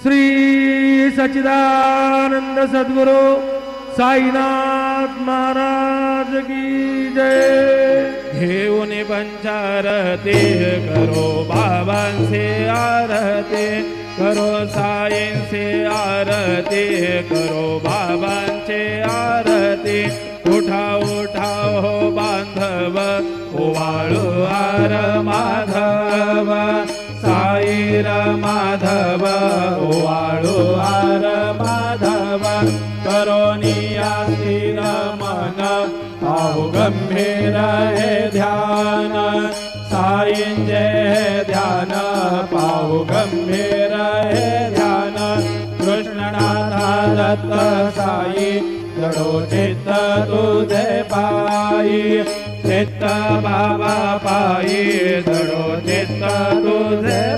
श्री सच्चिदानंद सद्गुरु साईनाथ महाराज की जय। घेऊन पंचारती करो बाबांचे आरती, करो साईंचे आरती, करो बाबांचे आरती। उठा उठा हो बांधव, ओवाळू आर माधव, साईर माधव, ओवाळू आर माधव। करोनिया स्थिर मन, पाहु गंभीर हे ध्यान, साईंचे ध्यान, पाहु गंभीर हे ध्यान। कृष्णनाथा दत्त साई, जडो चित्त तुझे पायी, चित्त बाबा पायी, जडो चित्त तुझे